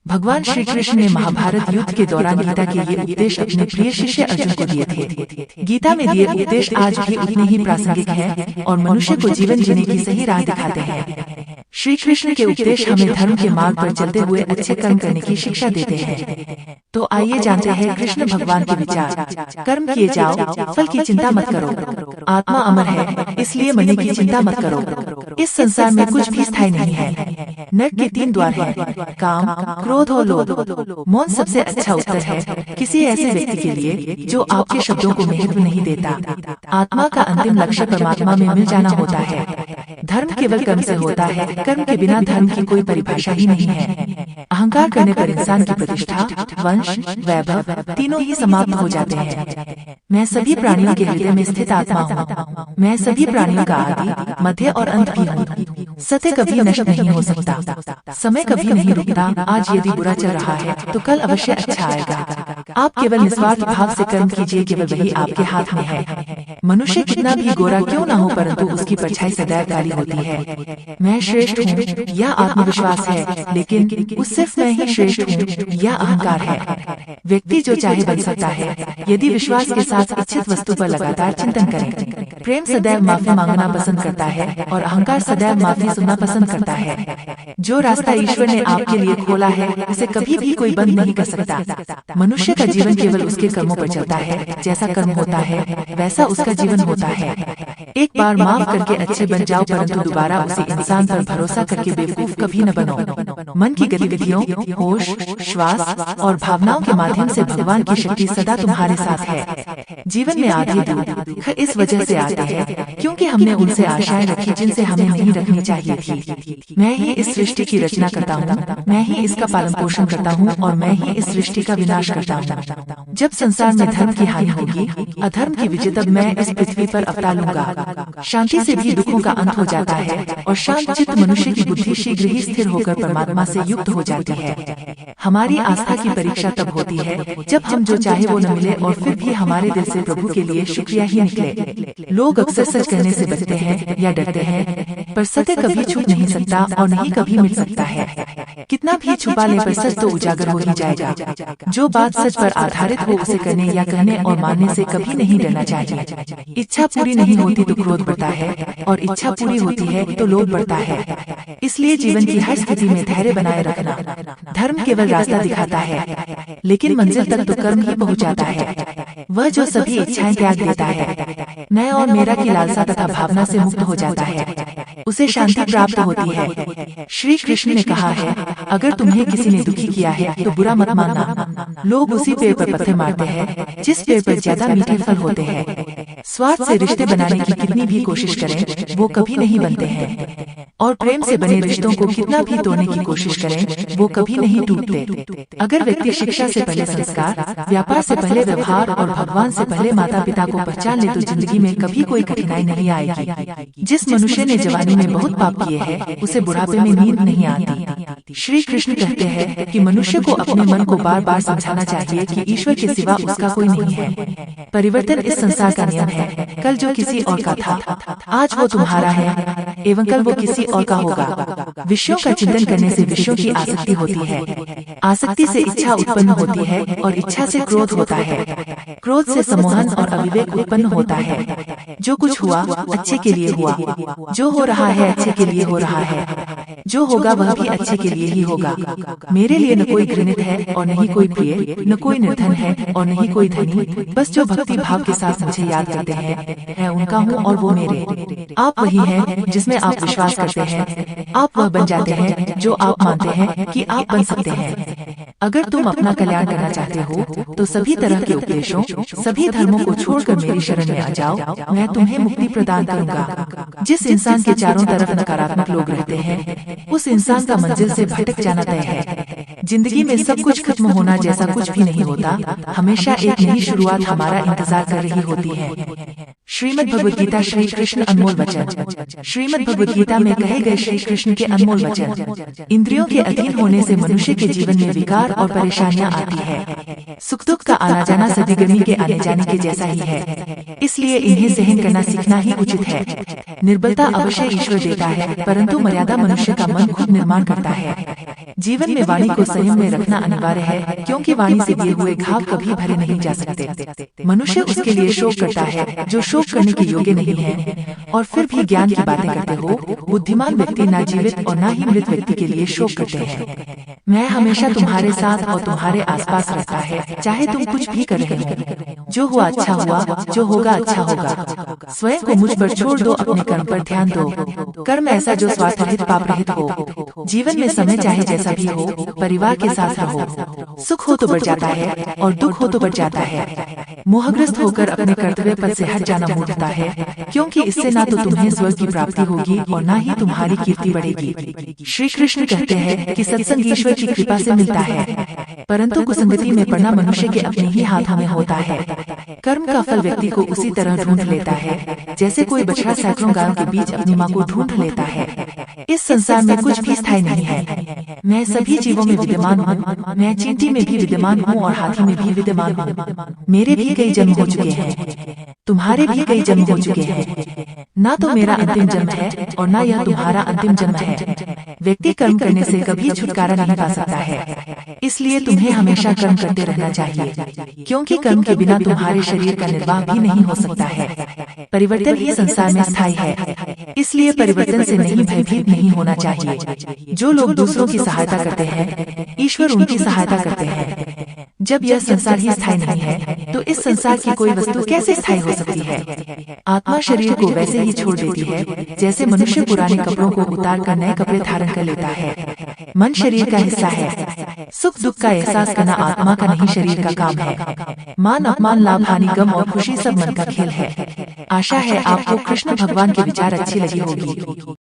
भगवान श्री कृष्ण ने महाभारत युद्ध के दौरान गीता के ये उपदेश अपने प्रिय शिष्य अर्जुन को दिए थे। गीता में दिए उपदेश आज भी उतने ही प्रासंगिक हैं और मनुष्य को जीवन जीने की सही राह दिखाते हैं। श्री कृष्ण के उपदेश हमें धर्म के मार्ग पर चलते हुए अच्छे कर्म करने की शिक्षा देते हैं। तो आइए जानते हैं कृष्ण भगवान के विचार। कर्म किए जाओ, फल की चिंता मत करो। आत्मा अमर है, इसलिए मरने की चिंता मत करो। इस संसार में कुछ भी स्थायी नहीं है। नरक के 3 द्वार हैं, काम, क्रोध और लोभ। मौन सबसे अच्छा उत्तर है किसी ऐसे व्यक्ति के लिए जो आपके शब्दों को महत्व नहीं देता। आत्मा का अंतिम लक्ष्य परमात्मा में मिल जाना होता है। धर्म केवल कर्म से होता है, कर्म के बिना धर्म की कोई परिभाषा ही नहीं है। अहंकार करने पर इंसान की प्रतिष्ठा, वंश, वैभव तीनों ही समाप्त हो जाते हैं। मैं सभी प्राणियों के हृदय में स्थित आत्मा हूँ। मैं सभी प्राणियों का आदि, मध्य और अंत भी हूँ। सत्य कभी नष्ट नहीं हो सकता, समय कभी नहीं रुकता। आज यदि बुरा चल रहा है तो कल अवश्य अच्छा आएगा। आप केवल निस्वार्थ भाव से कर्म कीजिए, केवल वही आपके हाथ में है। मनुष्य कितना भी गोरा क्यों न हो, परंतु उसकी परछाई सदैव काली होती है। मैं श्रेष्ठ हूँ यह आत्मविश्वास है, लेकिन सिर्फ मैं ही श्रेष्ठ हूँ यह अहंकार है। व्यक्ति जो चाहे बन सकता है यदि विश्वास के साथ इच्छित वस्तु पर लगातार चिंतन करें। प्रेम सदैव माफी मांगना पसंद करता है और अहंकार सदैव माफी सुनना पसंद करता है। जो रास्ता ईश्वर ने आपके लिए खोला है उसे कभी भी कोई बंद नहीं कर सकता। मनुष्य का जीवन केवल उसके कर्मों पर चलता है। जैसा कर्म होता है वैसा उसका जीवन होता है। एक बार माफ करके अच्छे बन जाओ, परंतु दोबारा उसी इंसान पर भरोसा करके बेवकूफ कभी न बनो। मन की गतिविधियों, होश, श्वास और भावनाओं के माध्यम से भगवान की शक्ति सदा तुम्हारे साथ है। जीवन में आधी दुख इस वजह से आते हैं क्योंकि हमने उनसे आशाएं रखी जिनसे हमें नहीं रखनी चाहिए थी। मैं ही इस सृष्टि की रचना करता हूँ, मैं ही इसका पालन पोषण करता हूँ और मैं ही इस सृष्टि का विनाश करता हूँ। जब संसार में धर्म की हानि होगी, अधर्म की विजय, तब मैं इस पृथ्वी पर अवतार लूंगा। शांति से भी दुखों का अंत हो जाता है और शांत चित्त मनुष्य की बुद्धि शीघ्र ही स्थिर होकर परमात्मा से युक्त हो जाती है। हमारी आस्था की परीक्षा तब होती है जब हम जो चाहे वो न मिले और फिर भी हमारे दिल से प्रभु के लिए शुक्रिया ही निकले। लोग अक्सर सच कहने से बचते हैं या डरते हैं, पर सत्य कभी छुप नहीं सकता और नहीं कभी मिट सकता है। कितना भी छुपा ले पर सच तो उजागर हो ही जाएगा। जो बात सच पर आधारित हो उसे करने या कहने और मानने से कभी नहीं डरना चाहिए। इच्छा पूरी नहीं होती तो क्रोध बढ़ता है और इच्छा पूरी होती है तो लोभ बढ़ता है। इसलिए जीवन की हर स्थिति में धैर्य बनाए रखना। धर्म केवल रास्ता दिखाता है, लेकिन मंजिल तक तो कर्म ही पहुँचाता है। वह जो सभी इच्छाएं त्याग देता है, मैं और मेरा की लालसा तथा भावना से मुक्त हो जाता है, उसे शांति प्राप्त होती है। श्री कृष्ण ने कहा है, अगर तुम्हें किसी ने दुखी किया है तो बुरा मत मानना। लोग उसी पेड़ पर पत्थर मारते हैं जिस पेड़ पर ज्यादा मीठे फल होते हैं। स्वार्थ से रिश्ते बनाने की कितनी भी कोशिश करें वो कभी नहीं बनते हैं, और प्रेम से बने रिश्तों को कितना भी तोड़ने की कोशिश करें वो कभी नहीं टूटते। अगर व्यक्ति शिक्षा से पहले संस्कार, व्यापार से पहले व्यवहार और भगवान से पहले माता पिता को पहचान ले तो जिंदगी में कभी कोई कठिनाई नहीं आएगी। जिस मनुष्य ने जवानी में बहुत पाप किए हैं उसे बुढ़ापे में नींद नहीं आती। श्री कृष्ण कहते हैं कि मनुष्य को अपने मन को बार बार समझाना चाहिए कि ईश्वर के सिवा उसका कोई नहीं है। परिवर्तन इस संसार का नियम है। कल जो किसी और का था आज वो तुम्हारा है एवं कल वो किसी और का होगा। विषयों का चिंतन करने से विषयों की आसक्ति होती है, आसक्ति से इच्छा उत्पन्न होती है और इच्छा से क्रोध होता है, क्रोध से सम्मोहन और अविवेक उत्पन्न होता है। जो कुछ हुआ अच्छे के लिए हुआ, जो हो रहा है अच्छे के लिए हो रहा है, जो होगा वह भी अच्छे के लिए ही होगा। मेरे लिए न कोई घृणित है और न ही कोई प्रिय, न कोई निर्धन है और न ही कोई धनी। बस जो भक्ति भाव के साथ मुझे याद करते हैं मैं उनका हूँ और वो मेरे। आप वही हैं जिसमें आप विश्वास करते हैं। आप वह बन जाते हैं जो आप मानते हैं कि आप बन सकते हैं। अगर तुम अपना कल्याण करना चाहते हो तो सभी तरह के उपदेशों, सभी धर्मों को छोड़कर मेरी शरण में आ जाओ, मैं तुम्हें मुक्ति प्रदान करूंगा। जिस इंसान के चारों तरफ नकारात्मक लोग रहते हैं उस इंसान का मंजिल से भटक जाना तय है। जिंदगी में सब कुछ खत्म होना जैसा कुछ भी नहीं होता, हमेशा एक नई शुरुआत हमारा इंतजार कर रही होती है। श्रीमद् भगवद गीता श्री कृष्ण अनमोल वचन। श्रीमद् भगवद गीता में कहे गए श्री कृष्ण के अनमोल वचन। इंद्रियों के अधीन होने से मनुष्य के जीवन में विकार और परेशानियां आती है। सुख दुख का आना जाना सर्दी गर्मी के आने जाने के जैसा ही है, इसलिए इन्हें सहन करना सीखना ही उचित है। निर्बलता अवश्य ईश्वर देता है, परंतु मर्यादा मनुष्य का मन खुद निर्माण करता है। जीवन में वाणी को संयम में रखना अनिवार्य है, क्योंकि वाणी से दिए हुए घाव कभी भरे नहीं जा सकते। मनुष्य उसके लिए शोक करता है जो शोक करने के योग्य नहीं है, और फिर भी ज्ञान की बातें करते हो। बुद्धिमान व्यक्ति ना जीवित और ना ही मृत व्यक्ति के लिए शोक करते हैं। मैं हमेशा तुम्हारे साथ और तुम्हारे आसपास रहता है, चाहे तुम कुछ भी कर रहे हो। जो हुआ अच्छा हुआ, जो होगा अच्छा होगा। स्वयं को मुझ पर छोड़ दो, अपने कर्म पर ध्यान दो। कर्म ऐसा जो स्वार्थ रहित पाप रहित हो। जीवन में समय चाहे जैसा भी हो, परिवार के साथ रहो। सुख हो तो बढ़ जाता है और दुख हो तो बढ़ जाता है। मोहग्रस्त होकर अपने कर्तव्य पद से हट जाना मूर्खता है, क्योंकि इससे ना तो तुम्हें स्वर्ग की प्राप्ति होगी और ना ही तुम्हारी कीर्ति बढ़ेगी। श्री कृष्ण कहते हैं कि सत्संग ईश्वर की कृपा से मिलता है, परंतु कुसंगति में पड़ना मनुष्य के अपने ही हाथों में होता है। कर्म का फल व्यक्ति को उसी तरह ढूंढ लेता है जैसे कोई बछड़ा सैकड़ों गायों के बीच अपनी माँ को ढूंढ लेता है। इस संसार में कुछ भी स्थायी नहीं है। मैं सभी जीवों में विद्यमान हूँ। मैं चींटी में भी विद्यमान हूँ और हाथी में भी विद्यमान हूँ। मेरे भी कई जन्म हो चुके हैं, तुम्हारे भी कई जन्म हो चुके हैं। ना तो मेरा अंतिम जन्म है और ना यह तुम्हारा अंतिम जन्म है। व्यक्ति कर्म करने से कभी छुटकारा नहीं पा सकता है, इसलिए तुम्हें हमेशा कर्म करते रहना चाहिए, क्योंकि कर्म के बिना तुम्हारे शरीर का निर्वाह भी नहीं हो सकता है। परिवर्तन ही संसार में स्थायी है, इसलिए परिवर्तन से नहीं भयभीत नहीं होना चाहिए। जो लोग दूसरों की सहायता करते हैं, ईश्वर उनकी सहायता करते हैं। जब यह संसार ही स्थायी नहीं है, तो इस संसार की कोई वस्तु कैसे स्थायी हो सकती है। आत्मा शरीर को वैसे ही छोड़ देती है जैसे मनुष्य पुराने कपड़ों को उतार कर नए कपड़े धारण कर लेता है। मन शरीर का हिस्सा है। सुख दुख का एहसास करना आत्मा का नहीं शरीर का काम है। मान अपमान लाभ हानि गम और खुशी सब मन का खेल है। आशा है आपको कृष्ण भगवान के विचार अच्छी लगी होगी।